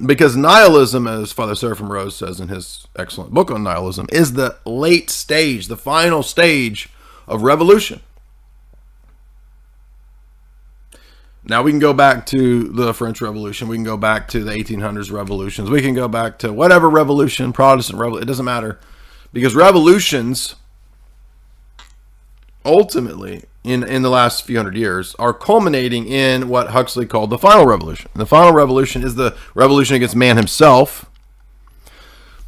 because nihilism, as Father Seraphim Rose says in his excellent book on nihilism, is the late stage, the final stage of revolution. Now we can go back to the French Revolution. We can go back to the 1800s revolutions. We can go back to whatever revolution, Protestant revolution. It doesn't matter. Because revolutions, ultimately, in the last few hundred years, are culminating in what Huxley called the final revolution. And the final revolution is the revolution against man himself.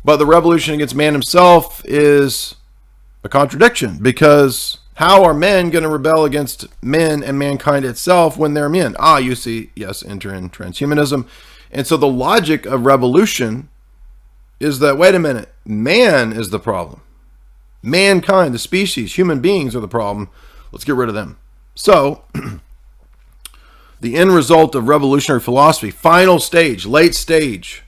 But the revolution against man himself is a contradiction, because how are men going to rebel against men and mankind itself when they're men? You see, yes, enter in transhumanism. And so the logic of revolution is that, wait a minute, man is the problem. Mankind, the species, human beings are the problem. Let's get rid of them. So, the end result of revolutionary philosophy, final stage, late stage,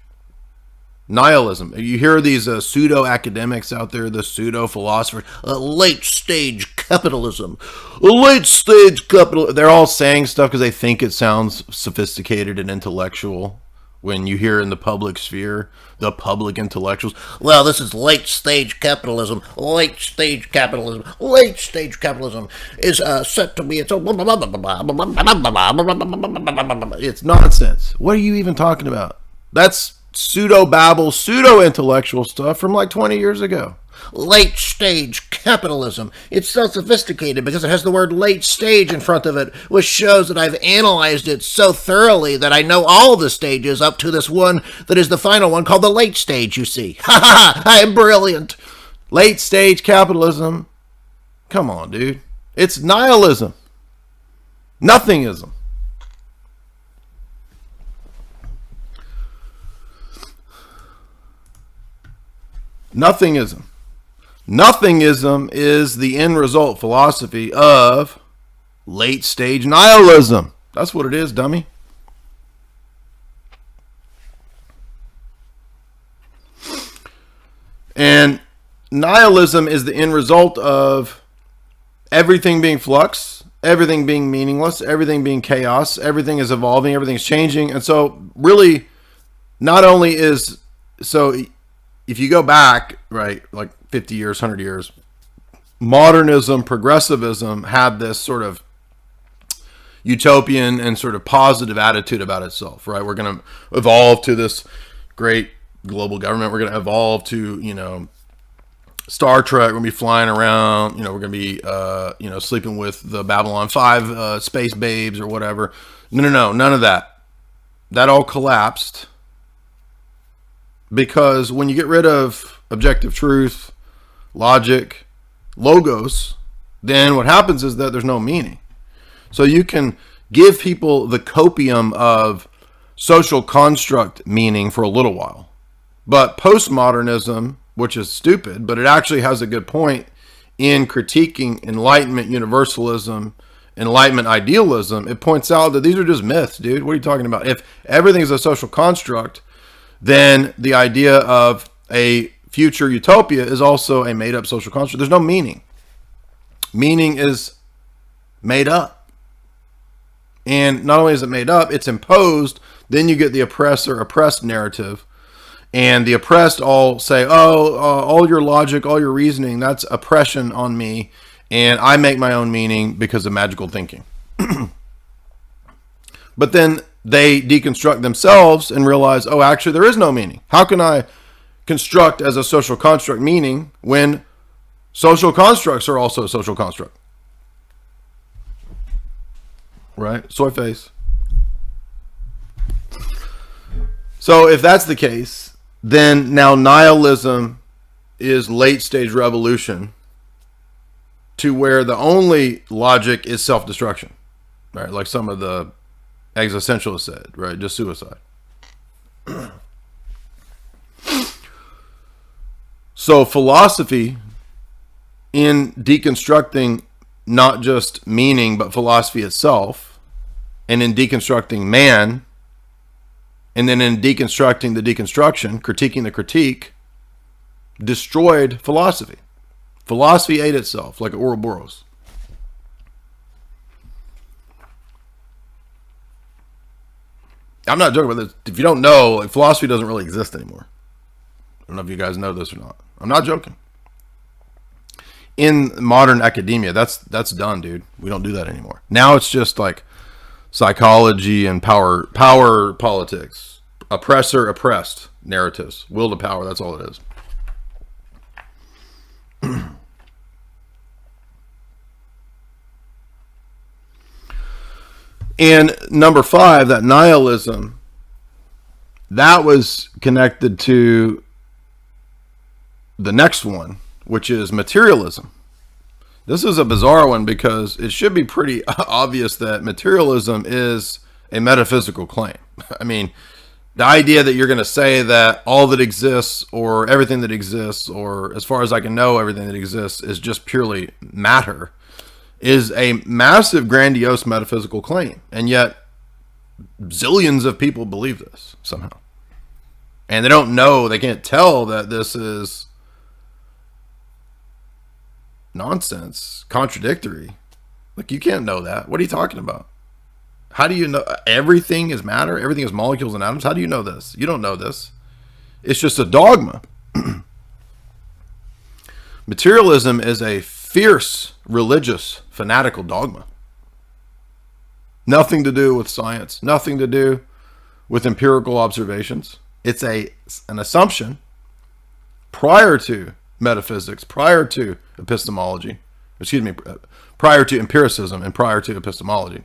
nihilism. You hear these pseudo-academics out there, the pseudo-philosophers, late stage capitalism, late stage capital. They're all saying stuff because they think it sounds sophisticated and intellectual. When you hear in the public sphere, the public intellectuals, well, this is late stage capitalism. Late stage capitalism. Late stage capitalism is set to be its own. It's nonsense. What are you even talking about? That's pseudo-babble, pseudo-intellectual stuff from like 20 years ago. Late stage capitalism. It's so sophisticated because it has the word late stage in front of it, which shows that I've analyzed it so thoroughly that I know all the stages up to this one that is the final one, called the late stage, you see. Ha ha ha, I am brilliant. Late stage capitalism. Come on, dude. It's nihilism. Nothingism. Nothingism. Nothingism is the end result philosophy of late stage nihilism. That's what it is, dummy. And nihilism is the end result of everything being flux, everything being meaningless, everything being chaos, everything is evolving, everything's changing. And so really, not only is, so if you go back, right, like 50 years, 100 years, modernism, progressivism had this sort of utopian and sort of positive attitude about itself, right? We're going to evolve to this great global government. We're going to evolve to, Star Trek. We're going to be flying around, we're going to be, sleeping with the Babylon 5 space babes or whatever. No, none of that. That all collapsed. Because when you get rid of objective truth, logic, logos, then what happens is that there's no meaning. So you can give people the copium of social construct meaning for a little while. But postmodernism, which is stupid, but it actually has a good point in critiquing Enlightenment universalism, Enlightenment idealism. It points out that these are just myths, dude. What are you talking about? If everything is a social construct, then the idea of a future utopia is also a made-up social construct. There's no meaning. Meaning is made up. And not only is it made up, it's imposed. Then you get the oppressor-oppressed narrative. And the oppressed all say, all your logic, all your reasoning, that's oppression on me. And I make my own meaning because of magical thinking. But then they deconstruct themselves and realize, actually there is no meaning. How can I construct as a social construct meaning when social constructs are also a social construct? Right? Soy face. So if that's the case, then now nihilism is late stage revolution to where the only logic is self-destruction. Right? Like some of the existentialists said, right? Just suicide. So philosophy, in deconstructing not just meaning, but philosophy itself, and in deconstructing man, and then in deconstructing the deconstruction, critiquing the critique, destroyed philosophy. Philosophy ate itself like Ouroboros. I'm not joking about this. If you don't know, like, philosophy doesn't really exist anymore. I don't know if you guys know this or not. I'm not joking. In modern academia, that's done, dude. We don't do that anymore. Now it's just like psychology and power politics, oppressor oppressed narratives, will to power. That's all it is. And number 5, that nihilism, that was connected to the next one, which is materialism. This is a bizarre one because it should be pretty obvious that materialism is a metaphysical claim. I mean, the idea that you're going to say that all that exists or everything that exists, or as far as I can know, everything that exists is just purely matter, is a massive, grandiose metaphysical claim. And yet, zillions of people believe this somehow. And they don't know, they can't tell that this is nonsense, contradictory. Like, you can't know that. What are you talking about? How do you know everything is matter? Everything is molecules and atoms? How do you know this? You don't know this. It's just a dogma. Materialism is a fierce, religious, fanatical dogma. Nothing to do with science. Nothing to do with empirical observations. It's an assumption prior to metaphysics, prior to epistemology. Excuse me, prior to empiricism and prior to epistemology.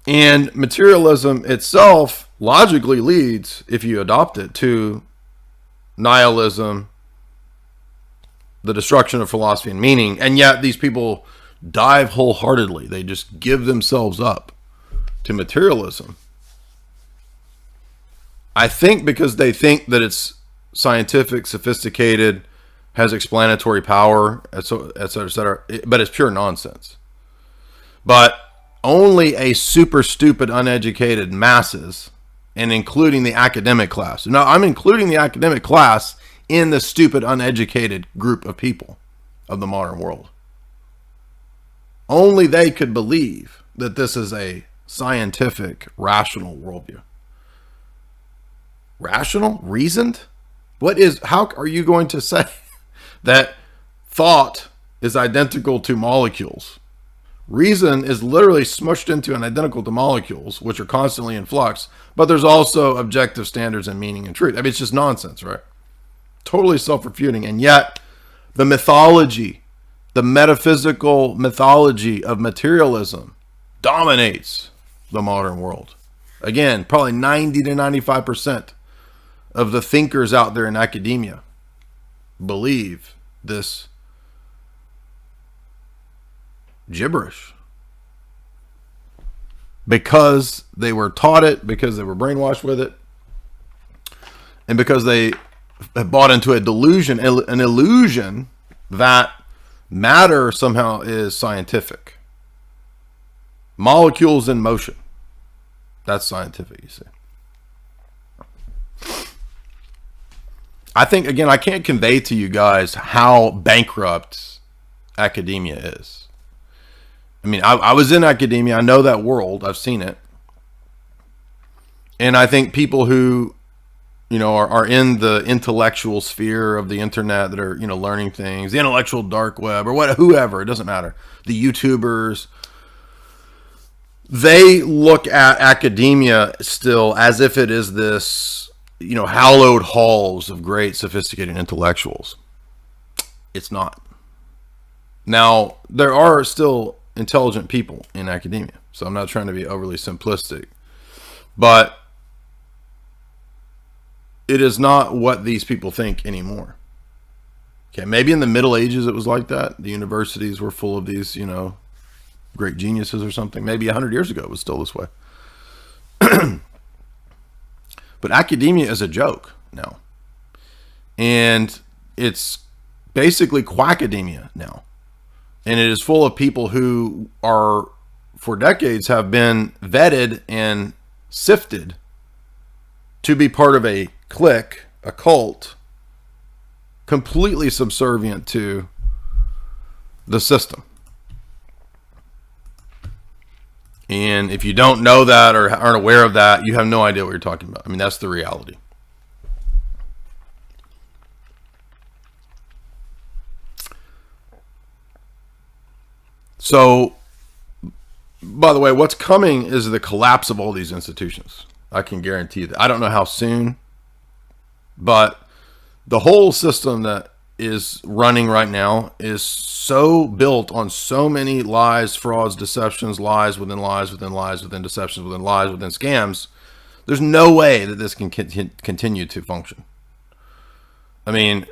And materialism itself logically leads, if you adopt it, to nihilism, the destruction of philosophy and meaning. And yet these people dive wholeheartedly. They just give themselves up to materialism. I think because they think that it's scientific, sophisticated, has explanatory power, et cetera, et cetera. But it's pure nonsense. But only a super stupid, uneducated masses, and including the academic class. Now, I'm including the academic class in the stupid, uneducated group of people of the modern world. Only they could believe that this is a scientific, rational worldview. Rational? Reasoned? How are you going to say that thought is identical to molecules? Reason is literally smushed into and identical to molecules, which are constantly in flux, but there's also objective standards and meaning and truth. I mean, it's just nonsense, right? Totally self-refuting. And yet, the mythology, the metaphysical mythology of materialism dominates the modern world. Again, probably 90 to 95% of the thinkers out there in academia believe this gibberish because they were taught it, because they were brainwashed with it, and because they have bought into a delusion, an illusion that matter somehow is scientific. Molecules in motion. That's scientific, you see. I think, again, I can't convey to you guys how bankrupt academia is. I mean, I was in academia. I know that world. I've seen it. And I think people who, are in the intellectual sphere of the internet that are, learning things, the intellectual dark web or whoever, it doesn't matter. The YouTubers, they look at academia still as if it is this, hallowed halls of great sophisticated intellectuals. It's not. Now, there are still intelligent people in academia, so I'm not trying to be overly simplistic, but it is not what these people think anymore. Okay, maybe in the Middle Ages it was like that. The universities were full of these, great geniuses or something. Maybe 100 years ago it was still this way. But academia is a joke now. And it's basically quackademia now. And it is full of people who are, for decades, have been vetted and sifted to be part of a clique, a cult, completely subservient to the system. And if you don't know that or aren't aware of that, you have no idea what you're talking about. I mean, that's the reality. So, by the way, what's coming is the collapse of all these institutions. I can guarantee that. I don't know how soon, but the whole system that is running right now is so built on so many lies, frauds, deceptions, lies within lies, within lies, within deceptions, within lies, within scams. There's no way that this can continue to function. I mean,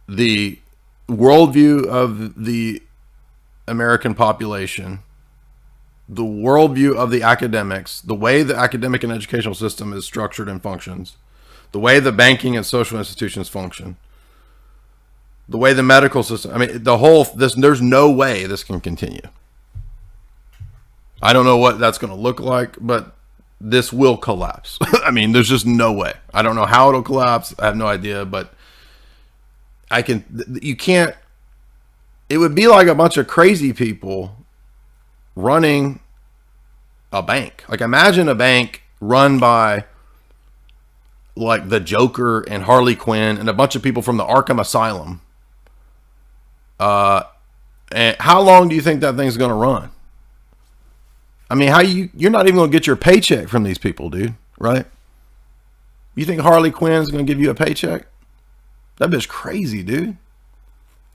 the worldview of the American population, the worldview of the academics, the way the academic and educational system is structured and functions, the way the banking and social institutions function, the way the medical system, I mean, there's no way this can continue. I don't know what that's going to look like, but this will collapse. I mean, there's just no way. I don't know how it'll collapse. I have no idea, but you can't, it would be like a bunch of crazy people running a bank. Like, imagine a bank run by like the Joker and Harley Quinn and a bunch of people from the Arkham Asylum. And how long do you think that thing's going to run? I mean, you're not even going to get your paycheck from these people, dude, right? You think Harley Quinn's going to give you a paycheck? That bitch crazy, dude.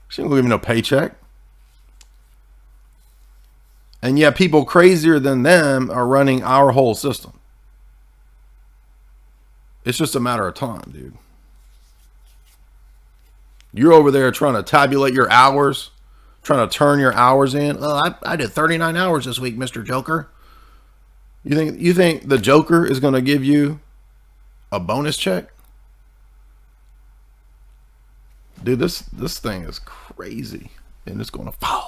She ain't going to give me no paycheck. And yet people crazier than them are running our whole system. It's just a matter of time, dude. You're over there trying to tabulate your hours, trying to turn your hours in. Oh, I did 39 hours this week, Mr. Joker. You think the Joker is going to give you a bonus check? Dude, this thing is crazy, and it's going to fall.